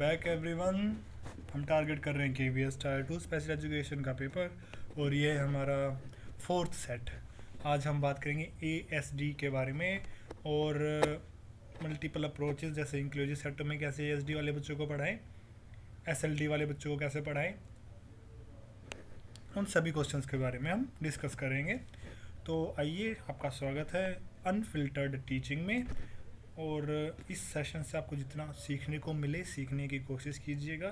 Back everyone. हम target कर रहे हैं KVS टायर 2 स्पेशल एजुकेशन का पेपर और ये है हमारा फोर्थ सेट। आज हम बात करेंगे ASD के बारे में और मल्टीपल अप्रोचेस जैसे इंक्लूसिव सेटअप में कैसे ASD वाले बच्चों को पढ़ाएं, SLD वाले बच्चों को कैसे पढ़ाएं, उन सभी क्वेश्चंस के बारे में हम डिस्कस करेंगे। तो आइए, आपका स्वागत है अनफिल्टर्ड टीचिंग में। और इस सेशन से आपको जितना सीखने को मिले सीखने की कोशिश कीजिएगा,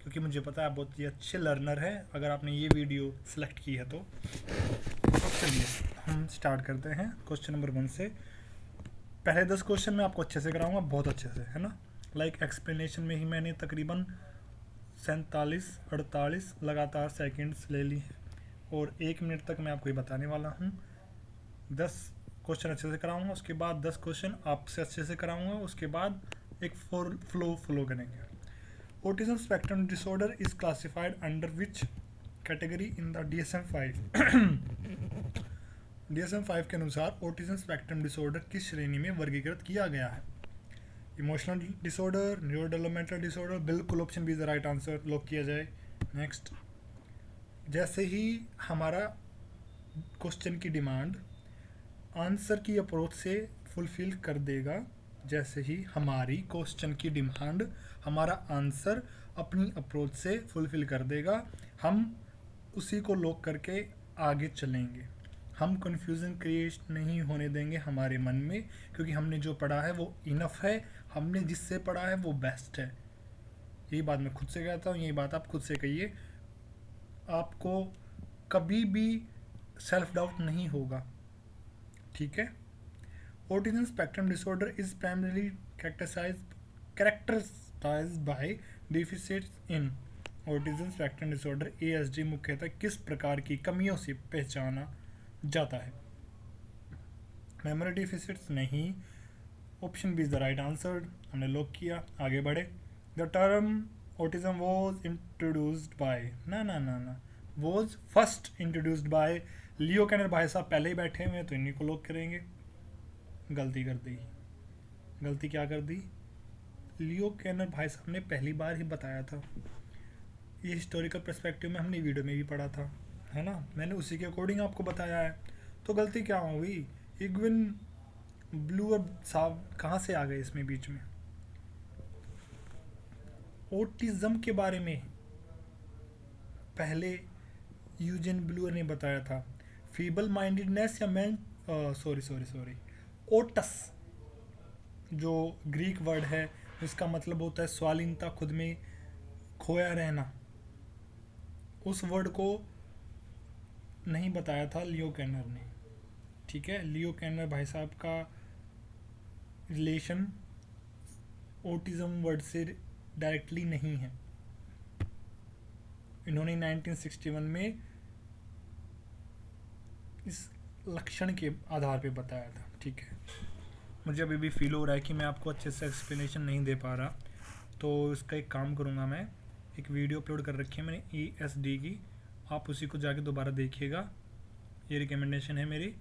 क्योंकि मुझे पता है आप बहुत ही अच्छे लर्नर हैं अगर आपने ये वीडियो सेलेक्ट की है तो चलिए हम स्टार्ट करते हैं क्वेश्चन नंबर 1 से। पहले 10 क्वेश्चन मैं आपको अच्छे से कराऊंगा, बहुत अच्छे से, है ना। लाइक एक्सप्लेनेशन में ही मैंने तकरीबन 47-48 लगातार सेकंड्स ले ली हैं और 1 मिनट तक मैं आपको ये बताने वाला हूँ। 10 क्वेश्चन अच्छे से कराऊंगा, उसके बाद 10 क्वेश्चन आपसे अच्छे से कराऊंगा, उसके बाद एक फ्लो करेंगे। Autism spectrum disorder is classified under which category in the DSM-5? DSM-5 के अनुसार ऑटिज्म स्पेक्ट्रम डिसऑर्डर किस श्रेणी में वर्गीकृत किया गया है? Emotional disorder, neuro developmental disorder. बिल्कुल option B is the right answer, lock किया जाए। नेक्स्ट, जैसे ही हमारा क्वेश्चन की डिमांड आंसर की अप्रोच से फुलफिल कर देगा, जैसे ही हमारी क्वेश्चन की डिमांड हमारा आंसर अपनी अप्रोच से फुलफिल कर देगा, हम उसी को लॉक करके आगे चलेंगे। हम कन्फ्यूज़न क्रिएट नहीं होने देंगे हमारे मन में, क्योंकि हमने जो पढ़ा है वो इनफ है, हमने जिससे पढ़ा है वो बेस्ट है। यही बात मैं खुद से कहता हूँ, यही बात आप खुद से कहिए। आपको कभी भी सेल्फ डाउट नहीं होगा, ठीक है। Autism spectrum disorder is primarily characterised by deficits in. Autism spectrum disorder ASD मुख्यतः किस प्रकार की कमियों से पहचाना जाता है? मेमोरी डिफिसिट्स नहीं, option B is the right answer, हमने लॉक किया, आगे बढ़े। The term autism was introduced by, ना was first introduced by Leo Kanner. भाई साहब पहले ही बैठे हुए हैं तो इन्हीं को लॉक करेंगे। गलती कर दी, गलती क्या कर दी? लियो कैनर भाई साहब ने पहली बार ही बताया था, ये हिस्टोरिकल पर्सपेक्टिव में हमने वीडियो में भी पढ़ा था, है ना। मैंने उसी के अकॉर्डिंग आपको बताया है। तो गलती क्या हो गई? इग्विन ब्लूअर साहब कहाँ से आ गए इसमें बीच में? ऑटिज्म के बारे में पहले यूजेन ब्लूअर ने बताया था। फीबल माइंडेडनेस या सॉरी ओटस जो ग्रीक वर्ड है, इसका मतलब होता है स्वालीनता, खुद में खोया रहना। उस वर्ड को नहीं बताया था लियो कैनर ने, ठीक है। लियो कैनर भाई साहब का रिलेशन ऑटिज्म वर्ड से डायरेक्टली नहीं है। इन्होंने 1961 में इस लक्षण के आधार पे बताया था, ठीक है। मुझे अभी भी फील हो रहा है कि मैं आपको अच्छे से एक्सप्लेनेशन नहीं दे पा रहा, तो इसका एक काम करूँगा, मैं एक वीडियो अपलोड कर रखी है मैंने ASD की, आप उसी को जाके दोबारा देखिएगा। ये रिकमेंडेशन है मेरी,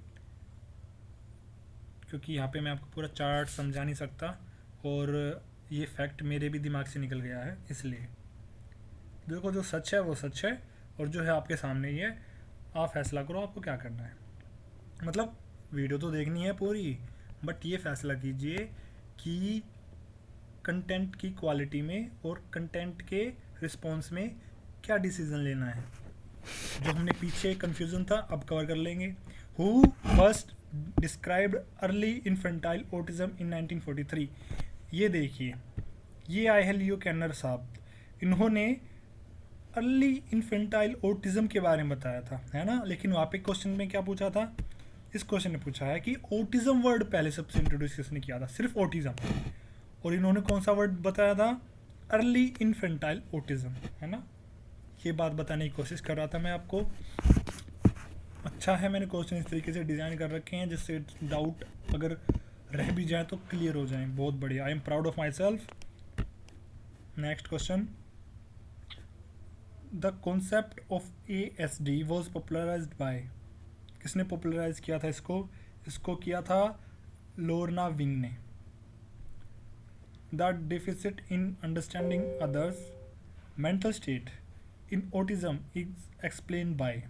क्योंकि यहाँ पे मैं आपको पूरा चार्ट समझा नहीं सकता और ये फैक्ट मेरे भी दिमाग से निकल गया है। इसलिए देखो, जो सच है वो सच है और जो है आपके सामने ही है, आप फैसला करो आपको क्या करना है। मतलब वीडियो तो देखनी है पूरी, बट ये फैसला कीजिए कि कंटेंट की क्वालिटी में और कंटेंट के रिस्पॉन्स में क्या डिसीजन लेना है। जो हमने पीछे कन्फ्यूज़न था अब कवर कर लेंगे। Who first described early infantile autism in 1943? ये देखिए, ये आए हैं लियो कैनर साहब। इन्होंने अर्ली इन्फेंटाइल ऑटिज्म के बारे में बताया था, है ना। लेकिन वहाँ पे क्वेश्चन में क्या पूछा था? इस क्वेश्चन ने पूछा है कि ऑटिज्म वर्ड पहले सबसे इंट्रोड्यूस किसने किया था? सिर्फ ऑटिज्म। और इन्होंने कौन सा वर्ड बताया था? अर्ली इन्फेंटाइल ऑटिज्म, है ना। ये बात बताने की कोशिश कर रहा था मैं आपको। अच्छा है मैंने क्वेश्चन इस तरीके से डिज़ाइन कर रखे हैं जिससे डाउट अगर रह भी जाए तो क्लियर हो जाए। बहुत बढ़िया, I am proud of myself. Next question, the concept of ASD was popularized by? किसने पॉपुलराइज किया था इसको? इसको किया था लोरना विंग ने। The deficit in understanding others mental state in autism is explain by.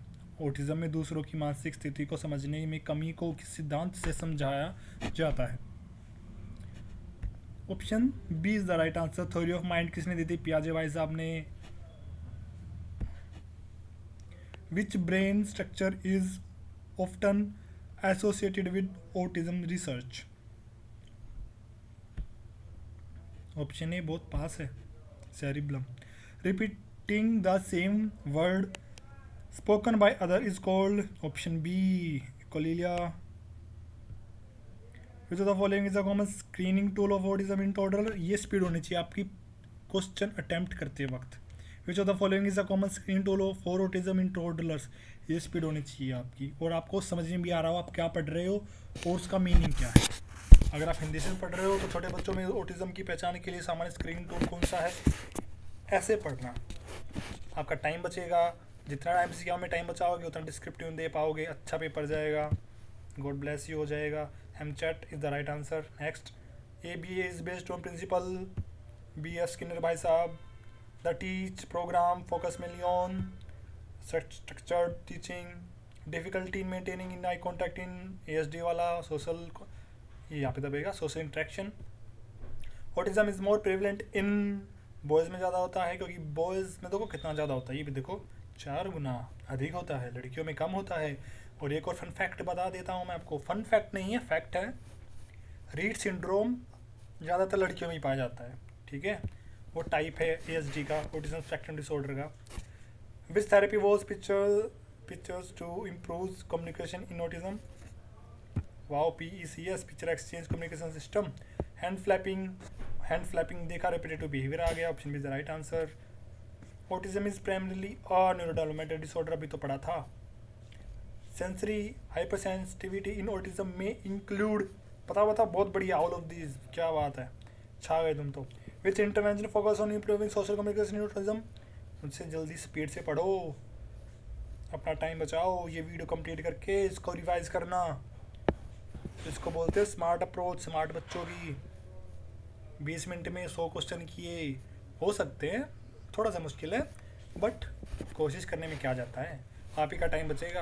Autism में दूसरों की मानसिक स्थिति को समझने में कमी को किस सिद्धांत से समझाया जाता है? Option B is the right answer. Theory of mind किसने दी थी? पियाजे भाई साहब ने। Which brain structure is often associated with autism research? Option A बहुत पास है, cerebellum. Repeating the same word spoken by other is called? Option B echolalia. Which of the following is a common screening tool of autism in toddler? ये speed होनी चाहिए आपकी question attempt करते वक्त। विच of the following is a common screening tool for autism in toddlers? ये speed होनी चाहिए आपकी, और आपको समझ में भी आ रहा हो आप क्या पढ़ रहे हो और उसका मीनिंग क्या है। अगर आप हिंदी से पढ़ रहे हो तो छोटे बच्चों में ऑटिज्म की पहचान के लिए सामान्य स्क्रीनिंग टूल कौन सा है, ऐसे पढ़ना। आपका टाइम बचेगा, जितना टाइम सीखा में टाइम बचाओगे उतना डिस्क्रिप्टिव दे पाओगे, अच्छा पेपर जाएगा। गॉड ब्लेस यू हो जाएगा। M CHAT is the right answer. Next, ABA is based on principle BF Skinner भाई साहब। The teach programme focus mainly on structured teaching. Difficulty in maintaining in eye contact in ASD वाला social, ये यहाँ पे दबेगा, social interaction. Autism is more prevalent in boys में ज़्यादा होता है, क्योंकि बॉयज़ में देखो कितना ज़्यादा होता है, ये भी देखो 4 गुना अधिक होता है, लड़कियों में कम होता है। और एक और फन फैक्ट बता देता हूँ मैं आपको, फन फैक्ट नहीं है, फैक्ट है। रीड सिंड्रोम ज़्यादातर लड़कियों में ही पाया जाता है, ठीक है। वो टाइप है ASD का, ऑटिज्म स्पेक्ट्रम डिसऑर्डर का। Which therapy was pictures to improve communication in autism? Wow, PECS, picture exchange communication system. Hand flapping देखा, रेपिटेटिव बिहेवियर आ गया। Option B is the right answer. Autism is primarily a neurodevelopmental disorder, अभी तो पढ़ा था। Sensory hypersensitivity in autism में include, पता बहुत बढ़िया, ऑल ऑफ दीज, क्या बात है, छा गए तुम तो। Which intervention focus on improving social communication in autism? मुझसे जल्दी स्पीड से पढ़ो, अपना टाइम बचाओ, ये वीडियो कंप्लीट करके इसको रिवाइज करना। इसको बोलते हैं स्मार्ट अप्रोच, स्मार्ट बच्चों की। 20 मिनट में 100 क्वेश्चन किए हो सकते हैं, थोड़ा सा मुश्किल है, बट कोशिश करने में क्या जाता है। आप ही का टाइम बचेगा,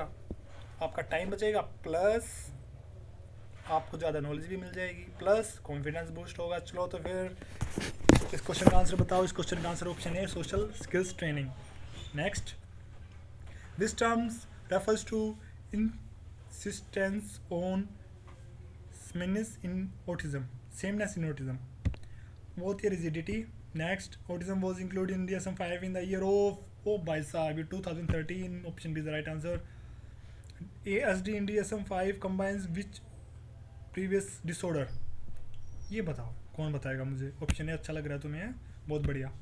आपका टाइम बचेगा, प्लस आपको ज़्यादा नॉलेज भी मिल जाएगी, प्लस कॉन्फिडेंस बूस्ट होगा। चलो तो फिर इस क्वेश्चन का आंसर बताओ। इस क्वेश्चन का आंसर ऑप्शन है social skills training. Next, this terms refers to insistence on sameness in autism, sameness in autism. Both here rigidity. Next, autism was included in DSM-5 in the year of, oh bhai sahab, 2013. Option B is the right answer. ASD in DSM-5 combines which previous disorder? ये बताओ, कौन बताएगा मुझे? Option A अच्छा लग रहा है तुम्हें, बहुत बढ़िया।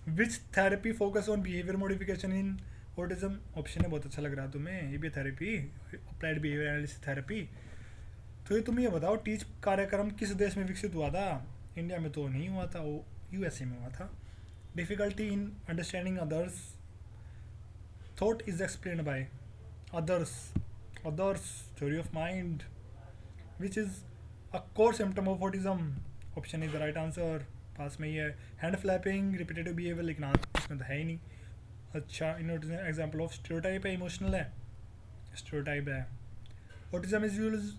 Which therapy focus on behaviour modification in autism? Option A बहुत अच्छा लग रहा है तुम्हें, ये भी therapy, applied behaviour analysis therapy. तो ये तुम ये बताओ, टीच कार्यक्रम किस देश में विकसित हुआ था? इंडिया में तो नहीं हुआ था, वो USA में हुआ था। Difficulty in understanding others, thought is explained by others theory of mind. Which is a core symptom of autism? Option is the right answer, पास में ही है। हैंड फ्लैपिंग, रिपीटेटिव बिहेवियर, लेकिन इसमें तो है ही नहीं। अच्छा, इन एग्जाम्पल ऑफ स्टीरियोटाइप है, इमोशनल है, स्टीरियोटाइप है। Autism is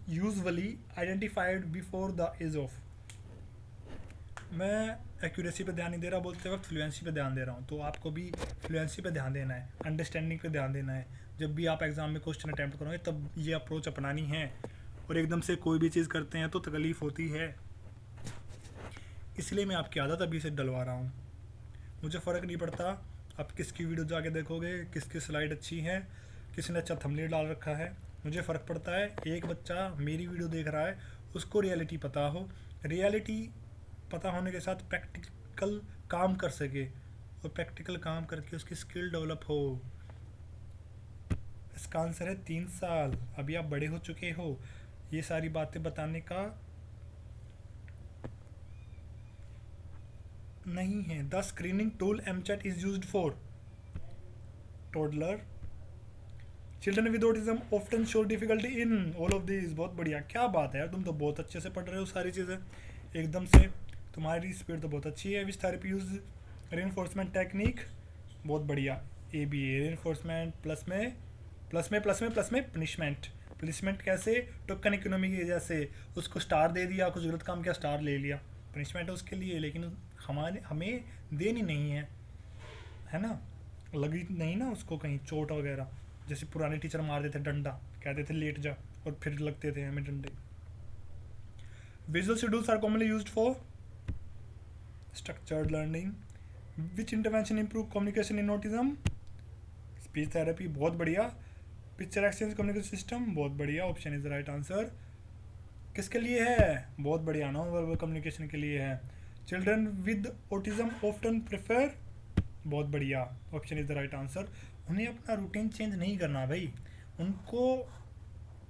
usually identified before the age of, मैं एक्यूरेसी पे ध्यान नहीं दे रहा बोलते वक्त, फ्लुएंसी पे ध्यान दे रहा हूँ, तो आपको भी फ्लुएंसी पे ध्यान देना है, अंडरस्टैंडिंग पे ध्यान देना है। जब भी आप एग्ज़ाम में क्वेश्चन अटैम्प्ट करोगे तब ये अप्रोच अपनानी है, और एकदम से कोई भी चीज़ करते हैं तो तकलीफ़ होती है, इसलिए मैं आपकी आदत अभी से डलवा रहा हूँ। मुझे फ़र्क नहीं पड़ता आप किसकी वीडियो जाके देखोगे, किसकी स्लाइड अच्छी है, किसने अच्छा थंबनेल डाल रखा है, मुझे फ़र्क पड़ता है एक बच्चा मेरी वीडियो देख रहा है, उसको रियलिटी पता हो, रियलिटी पता होने के साथ प्रैक्टिकल काम कर सके, और प्रैक्टिकल काम करके उसकी स्किल डेवलप हो। इसका आंसर है 3 साल। अभी आप बड़े हो चुके हो, ये सारी बातें बताने का नहीं है। The screening tool M CHAT is used for toddler, children with autism often show difficulty in all of this. बहुत बढ़िया, क्या बात है यार, तुम तो बहुत अच्छे से पढ़ रहे हो सारी चीज़ें एकदम से। तुम्हारी स्पीड तो बहुत अच्छी है। विच थेरेपी यूज रेनफोर्समेंट टेक्निक, बहुत बढ़िया। ABA रेनफोर्समेंट प्लस में पनिशमेंट कैसे? टोकन इकोनॉमी की वजह से उसको स्टार दे दिया, कुछ गलत काम किया स्टार ले लिया, पनिशमेंट है उसके लिए, लेकिन हमें देनी नहीं है ना, लगी नहीं ना उसको कहीं चोट वगैरह, जैसे पुराने टीचर मार देते डंडा, कहते थे लेट जा और फिर लगते थे हमें डंडे। Visual schedules are commonly used for structured learning. Which intervention improve communication in autism? Speech therapy, बहुत बढ़िया। पिक्चर एक्सचेंज कम्युनिकेशन सिस्टम, बहुत बढ़िया, option is the right answer. किसके लिए है? बहुत बढ़िया, नॉन वर्बल कम्युनिकेशन के लिए है। Children with autism often prefer, बहुत बढ़िया, option is the right answer. उन्हें अपना रूटीन चेंज नहीं करना भाई, उनको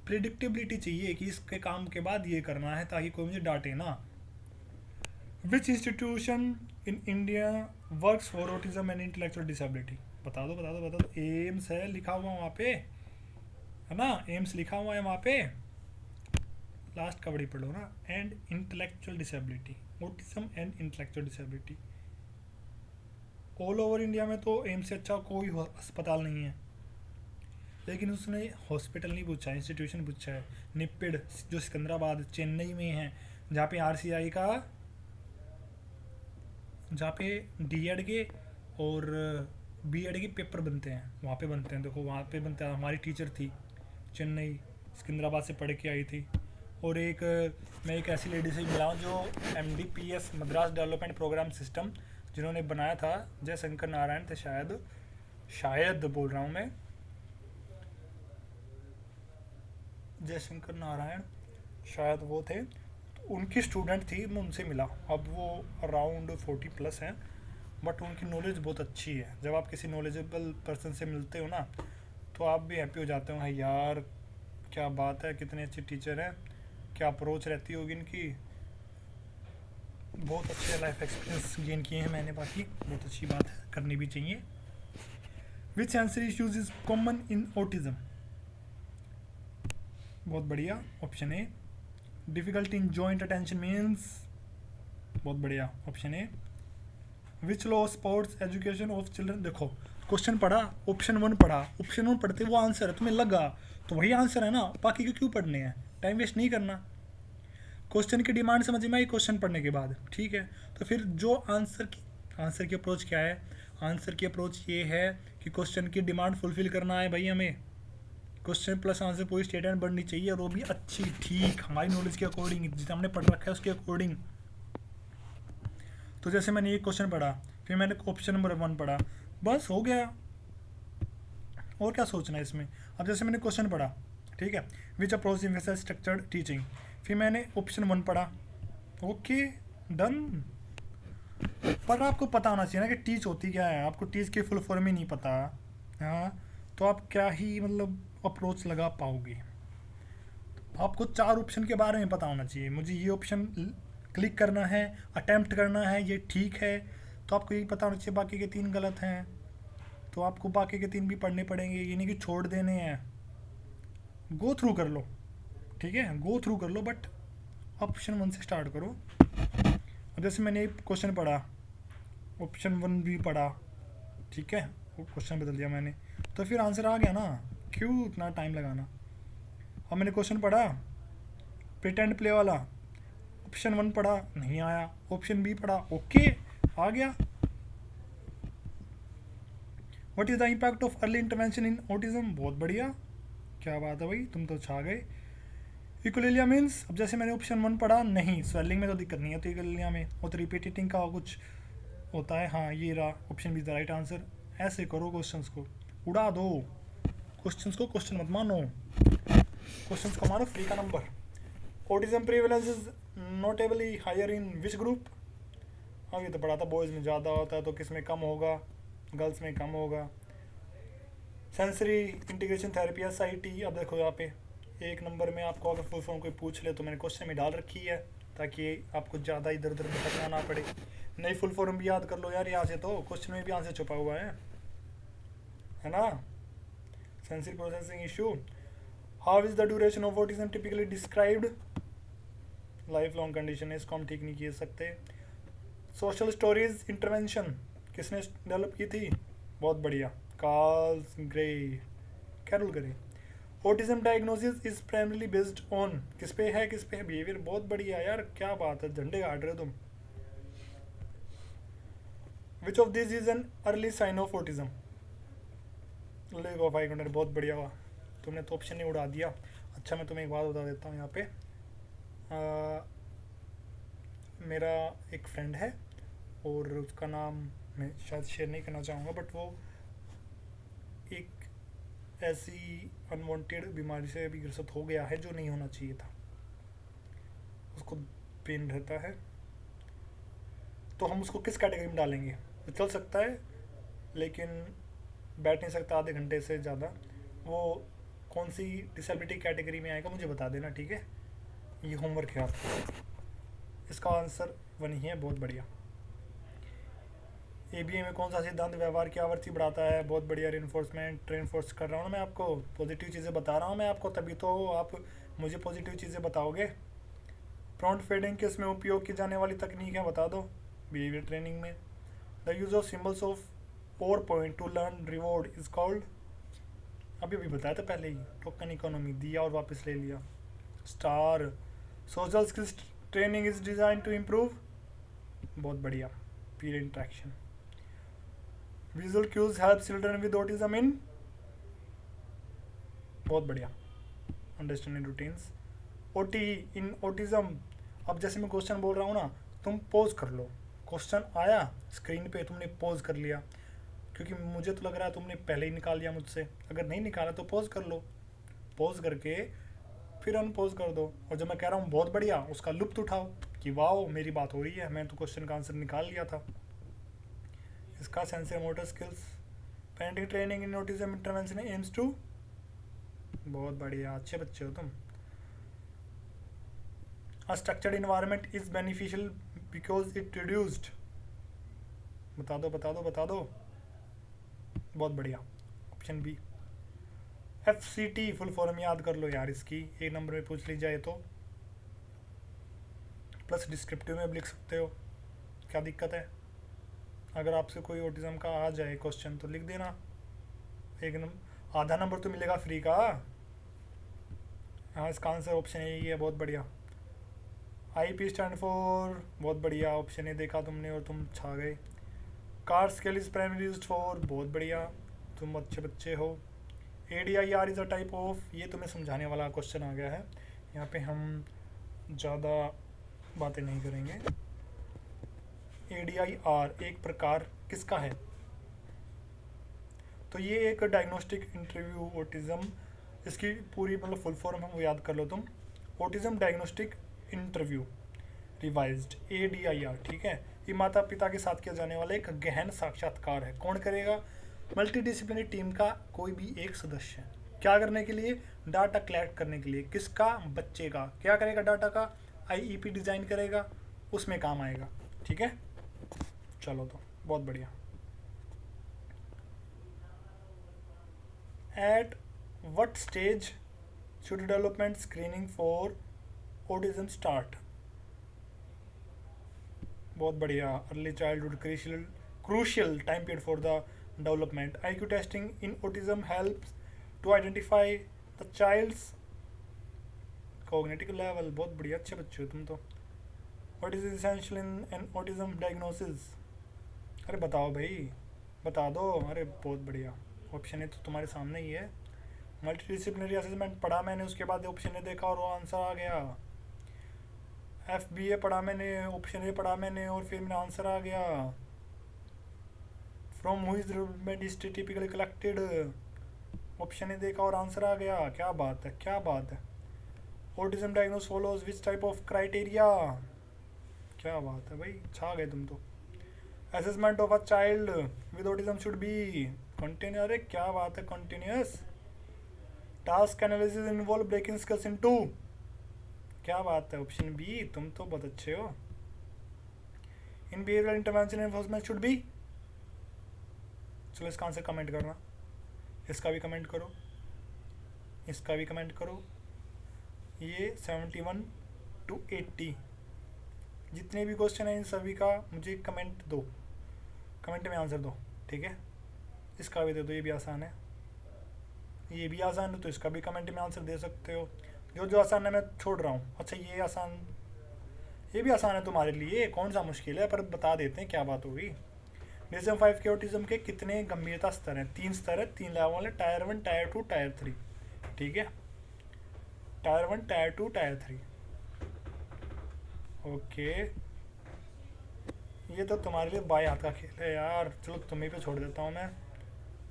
प्रिडिक्टेबिलिटी चाहिए कि इसके काम के बाद ये करना है ताकि कोई मुझे डांटे ना। विच institution in India works for autism and intellectual disability? बता दो। एम्स है लिखा हुआ वहाँ पे, है ना, एम्स लिखा हुआ है वहाँ पे, लास्ट का बड़ी पढ़ो ना। And intellectual disability, autism and intellectual disability. All over India में तो एम्स से अच्छा कोई अस्पताल नहीं है, लेकिन उसने हॉस्पिटल नहीं पूछा, इंस्टीट्यूशन पूछा है। निपिड जो सिकंदराबाद चेन्नई में है, जहाँ पे RCI का, जहाँ पे D.Ed के और B.Ed के पेपर बनते हैं, वहाँ पे बनते हैं। देखो वहाँ पे बनता है। हमारी टीचर थी चेन्नई सिकंदराबाद से पढ़ के आई थी। और मैं एक ऐसी लेडी से मिला हूँ जो MDPS Madras development program system जिन्होंने बनाया था, जयशंकर नारायण थे शायद बोल रहा हूँ मैं, जयशंकर नारायण शायद वो थे, तो उनकी स्टूडेंट थी, मैं उनसे मिला। अब वो अराउंड 40+ हैं, बट उनकी नॉलेज बहुत अच्छी है। जब आप किसी नॉलेजेबल पर्सन से मिलते हो ना, तो आप भी हैप्पी हो जाते हो, हाँ यार क्या बात है, कितने अच्छे टीचर हैं, क्या अप्रोच रहती होगी इनकी, बहुत अच्छे लाइफ एक्सपीरियंस गेन किए हैं मैंने, बाकी बहुत अच्छी बात है, करनी भी चाहिए। Which sensory issues is common in autism? बहुत बढ़िया, option A. Difficulty in joint attention means, बहुत बढ़िया, option A. Which law sports education of children? देखो क्वेश्चन पढ़ा, ऑप्शन 1 पढ़ा, ऑप्शन 1 पढ़ते वो आंसर है, तुम्हें लगा तो वही आंसर है ना, बाकी के क्यों पढ़ने हैं, टाइम वेस्ट नहीं करना। क्वेश्चन की डिमांड समझ में आई क्वेश्चन पढ़ने के बाद, ठीक है, तो फिर जो आंसर की अप्रोच क्या है? आंसर की अप्रोच ये है कि क्वेश्चन की डिमांड फुलफिल करना है भाई, हमें क्वेश्चन प्लस आंसर पूरी स्टेटमेंट बननी चाहिए, और वो भी अच्छी, ठीक हमारी नॉलेज के अकॉर्डिंग, जितना हमने पढ़ रखा है उसके अकॉर्डिंग। तो जैसे मैंने ये क्वेश्चन पढ़ा, फिर मैंने ऑप्शन नंबर 1 पढ़ा, बस हो गया, और क्या सोचना है इसमें। अब जैसे मैंने क्वेश्चन पढ़ा, ठीक है, विच अप्रोच इन्वेस्टर स्ट्रक्चर्ड टीचिंग, फिर मैंने ऑप्शन 1 पढ़ा, ओके डन। पर आपको पता होना चाहिए ना कि टीच होती क्या है, आपको टीच की फुल फॉर्म ही नहीं पता, हाँ, तो आप क्या ही मतलब अप्रोच लगा पाओगे। आपको 4 ऑप्शन के बारे में पता होना चाहिए, मुझे ये ऑप्शन क्लिक करना है, अटेम्प्ट करना है, ये ठीक है, तो आपको यही पता होना चाहिए, बाकी के 3 गलत हैं, तो आपको बाकी के 3 भी पढ़ने पड़ेंगे, ये नहीं कि छोड़ देने हैं। गो थ्रू कर लो, ठीक है, गो थ्रू कर लो, बट ऑप्शन 1 से स्टार्ट करो। अब जैसे मैंने क्वेश्चन पढ़ा, ऑप्शन 1 भी पढ़ा, ठीक है, वो क्वेश्चन बदल दिया मैंने, तो फिर आंसर आ गया ना, क्यों इतना टाइम लगाना। अब मैंने क्वेश्चन पढ़ा प्रिटेंड प्ले वाला, ऑप्शन 1 पढ़ा, नहीं आया, ऑप्शन बी पढ़ा, ओके आ गया। What is the impact of early intervention in autism? बहुत बढ़िया, क्या बात है भाई, तुम तो छा गए। इक्वलिलिया मीन्स, अब जैसे मैंने ऑप्शन 1 पढ़ा, नहीं स्वेलिंग में तो दिक्कत नहीं है, तो इक्वलिलिया में और तो रिपीटिंग का कुछ होता है, हाँ ये रहा, option B is the right answer. ऐसे करो क्वेश्चंस को, उड़ा दो क्वेश्चंस को, क्वेश्चन मत मानो, क्वेश्चंस को मानो फ्री का number. Autism prevalence is notably higher in which group? हाँ ये तो पढ़ा था, बॉयज़ में ज़्यादा होता है, तो किस में कम होगा? गर्ल्स में कम होगा। सेंसरी इंटीग्रेशन थेरेपी SIT, अब देखो यहाँ पे 1 नंबर में आपको अगर फुल फॉर्म कोई पूछ ले तो मैंने क्वेश्चन में डाल रखी है, ताकि आपको ज़्यादा इधर उधर भटकना ना पड़े। नई फुल फॉर्म भी याद कर लो यार, यहाँ से तो क्वेश्चन में भी आंसर छुपा हुआ है ना। Sensory processing issue, how is the duration of autism typically described? Life long condition है, इसको हम ठीक नहीं कर सकते। सोशल स्टोरीज इंटरवेंशन किसने डेवलप की थी? बहुत बढ़िया, Carl Gray, Carol Gray. Autism diagnosis is primarily based on, किस पे है, किस पे है? बिहेवियर। बहुत बढ़िया यार, क्या बात है, झंडे गाड़ रहे हो तुम। Which of this is an early sign of autism? Lack of eye contact. बहुत बढ़िया हुआ, तुमने तो ऑप्शन ही उड़ा दिया। अच्छा, मैं तुम्हें एक बात बता देता हूँ यहाँ पे। मेरा एक फ्रेंड है और उसका नाम मैं शायद शेयर नहीं करना चाहूँगा, बट वो एक ऐसी अनवांटेड बीमारी से अभी ग्रसित हो गया है जो नहीं होना चाहिए था। उसको पेन रहता है, तो हम उसको किस कैटेगरी में डालेंगे? वो चल सकता है लेकिन बैठ नहीं सकता आधे घंटे से ज़्यादा, वो कौन सी डिसेबिलिटी कैटेगरी में आएगा मुझे बता देना, ठीक है? ये होमवर्क है आपका। इसका आंसर वन ही है। बहुत बढ़िया। एबीए में कौन सा सिद्धांत व्यवहार की आवृत्ति बढ़ाता है? बहुत बढ़िया, रेनफोर्स कर रहा हूँ मैं आपको, पॉजिटिव चीज़ें बता रहा हूँ मैं आपको, तभी तो आप मुझे पॉजिटिव चीज़ें बताओगे। प्रॉम्प्ट फीडिंग किस में उपयोग की जाने वाली तकनीक है? बता दो। बिहेवियर ट्रेनिंग में। The use of symbols of और point to learn reward is called, अभी अभी बताया था पहले ही, टोकन इकोनॉमी, दिया और वापस ले लिया। Star. Social skills training is design to improve, बहुत बढ़िया, peer interaction. Visual cues help children with autism in, बहुत बढ़िया, understanding routines. OT in autism. अब जैसे मैं क्वेश्चन बोल रहा हूँ ना, तुम पॉज कर लो, क्वेश्चन आया स्क्रीन पे, तुमने पॉज कर लिया, क्योंकि मुझे तो लग रहा है तुमने पहले ही निकाल लिया मुझसे। अगर नहीं निकाला तो पॉज कर लो, पॉज करके फिर अनपॉज कर दो, और जो मैं कह रहा हूँ बहुत बढ़िया, उसका लुत्फ उठाओ कि वाओ मेरी बात हो रही है, मैं तो क्वेश्चन का आंसर निकाल लिया था। इसका sensor motor skills, parenting training in autism intervention aims to, बहुत बढ़िया, अच्छे बच्चे हो तुम। A structured environment is beneficial because it reduced, बता दो बता दो बता दो, बहुत बढ़िया, option B. FCT full form याद कर लो यार इसकी, एक नंबर में पूछ ली जाए तो, प्लस डिस्क्रिप्टिव में भी लिख सकते हो, क्या दिक्कत है? अगर आपसे कोई ऑटिज्म का आ जाए क्वेश्चन तो लिख देना, एक नंबर, आधा नंबर तो मिलेगा फ्री का। हाँ, इसका आंसर ऑप्शन यही है, बहुत बढ़िया। IP स्टैंड फॉर, बहुत बढ़िया, ऑप्शन ए देखा तुमने और तुम छा गए। Car scale is primary used for, बहुत बढ़िया, तुम अच्छे बच्चे हो। ADIR is a type of, ये तुम्हें समझाने वाला क्वेश्चन आ गया है, यहाँ पे हम ज़्यादा बातें नहीं करेंगे। ADIR एक प्रकार किसका है? तो ये एक डायग्नोस्टिक इंटरव्यू ऑटिज्म, इसकी पूरी मतलब फुल फॉर्म है वो याद कर लो तुम, autism diagnostic interview revised, ADIR, ठीक है? ये माता पिता के साथ किया जाने वाला एक गहन साक्षात्कार है। कौन करेगा? मल्टीडिसिप्लिनरी टीम का कोई भी एक सदस्य। क्या करने के लिए? डाटा कलेक्ट करने के लिए। किसका? बच्चे का। क्या करेगा? डाटा का IEP डिज़ाइन करेगा, उसमें काम आएगा, ठीक है? चलो तो बहुत बढ़िया। At what stage should development screening for autism start, बहुत बढ़िया, early childhood crucial time period for the development. IQ testing in autism helps to identify the child's cognitive level, बहुत बढ़िया, अच्छे बच्चे हो तुम तो। What is essential in an autism diagnosis, अरे बताओ भाई, बता दो, अरे बहुत बढ़िया, ऑप्शन ए तो तुम्हारे सामने ही है। मल्टीडिसिप्लिनरी असेसमेंट पढ़ा मैंने, उसके बाद ऑप्शन ए देखा और वो आंसर आ गया। FBA पढ़ा मैंने, ऑप्शन ए पढ़ा मैंने और फिर मेरा आंसर आ गया। From who is data typically collected, option A देखा और आंसर आ गया, क्या बात है, क्या बात है। Autism diagnose follows which type of criteria, क्या बात है भाई, छा गए तुम तो। Assessment of a child with autism should be continue, अरे क्या बात है, continuous. Task analysis involve breaking skills into, क्या बात है, ऑप्शन बी, तुम तो बहुत अच्छे हो। In behavioural intervention enforcement should be, चलो इसका आंसर कमेंट करना, इसका भी कमेंट करो, इसका भी कमेंट करो। ये 71 to 80 जितने भी क्वेश्चन हैं इन सभी का मुझे कमेंट दो, कमेंट में आंसर दो, ठीक है। इसका भी दे दो, ये भी आसान है, ये भी आसान है, तो इसका भी कमेंट में आंसर दे सकते हो। जो जो आसान है मैं छोड़ रहा हूँ। अच्छा ये आसान, ये भी आसान है तुम्हारे लिए, कौन सा मुश्किल है, पर बता देते हैं क्या बात होगी। DSM-5 के ऑटिज्म के कितने गंभीरता स्तर हैं? 3 स्तर है, 3 लेवल है, टायर 1, टायर 2, टायर 3, ठीक है। Tyre 1, tyre 2, tyre 3, okay. ये तो तुम्हारे लिए बाएं हाथ का खेल है यार, चलो तुम्हें पे छोड़ देता हूँ मैं।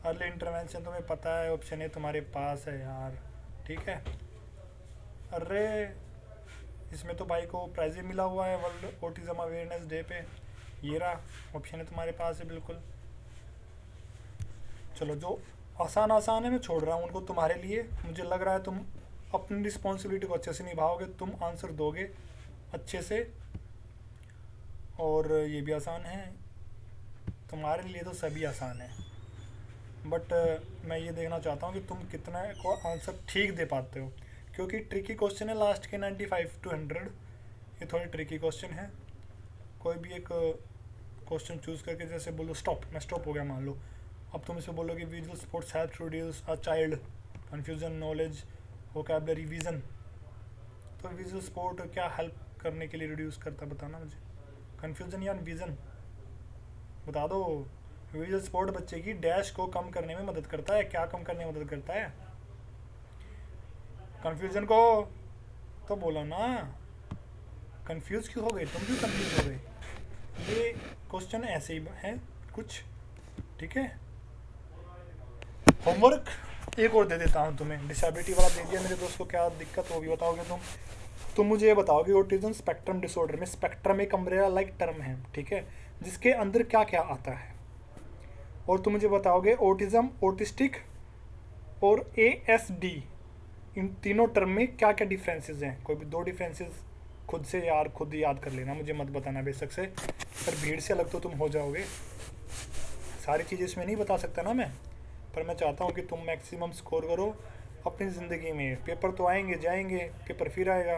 अर्ली इंटरवेंशन तुम्हें पता है, ऑप्शन ए तुम्हारे पास है यार, ठीक है। अरे इसमें तो भाई को प्राइज भी मिला हुआ है वर्ल्ड ऑटिज्म अवेयरनेस डे पे, ये रहा ऑप्शन है तुम्हारे पास है बिल्कुल। चलो जो आसान आसान है मैं छोड़ रहा हूँ उनको तुम्हारे लिए, मुझे लग रहा है तुम अपनी रिस्पॉन्सिबिलिटी को अच्छे से निभाओगे, तुम आंसर दोगे अच्छे से। और ये भी आसान है, तुम्हारे लिए तो सभी आसान है, बट मैं ये देखना चाहता हूँ कि तुम कितना को आंसर ठीक दे पाते हो, क्योंकि ट्रिकी क्वेश्चन है लास्ट के 95 to 100, ये थोड़े ट्रिकी क्वेश्चन है। कोई भी एक क्वेश्चन चूज़ करके, जैसे बोलो स्टॉप, मैं स्टॉप हो गया मान लो, अब तुम इसे बोलोगे visual sports help to reduce a child confusion knowledge vocabulary vision, तो विजुअल स्पोर्ट क्या हेल्प करने के लिए रिड्यूस करता है, बताना मुझे, कन्फ्यूजन या विजन, बता दो। विजुअल स्पोर्ट बच्चे की डैश को कम करने में मदद करता है, क्या कम करने में मदद करता है? कन्फ्यूजन को तो बोलो ना, कंफ्यूज क्यों हो गए, तुम क्यों कंफ्यूज हो गए? ये क्वेश्चन ऐसे ही है कुछ, ठीक है। होमवर्क एक और दे देता हूँ तुम्हें, डिसेबिलिटी वाला दे दिया मेरे दोस्त को, क्या दिक्कत होगी बताओगे तुम मुझे ये बताओगे ऑटिज्म स्पेक्ट्रम डिसऑर्डर में, स्पेक्ट्रम एक अम्ब्रेला लाइक टर्म है, ठीक है, जिसके अंदर क्या क्या आता है, और तुम मुझे बताओगे ऑटिज्म, ऑटिस्टिक और ASD, इन तीनों टर्म में क्या क्या डिफरेंसेस हैं। कोई भी 2 डिफरेंसेस खुद से यार खुद याद कर लेना, मुझे मत बताना बेशक से, पर भीड़ से अलग तो तुम हो जाओगे। सारी चीज़ें इसमें नहीं बता सकता ना मैं, पर मैं चाहता हूँ कि तुम मैक्सिमम स्कोर करो अपनी ज़िंदगी में। पेपर तो आएंगे जाएंगे, पेपर फिर आएगा,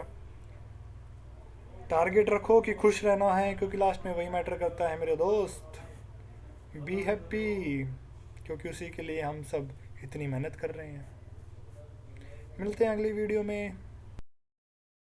टारगेट रखो कि खुश रहना है, क्योंकि लास्ट में वही मैटर करता है मेरे दोस्त। बी हैप्पी, क्योंकि उसी के लिए हम सब इतनी मेहनत कर रहे हैं। मिलते हैं अगली वीडियो में।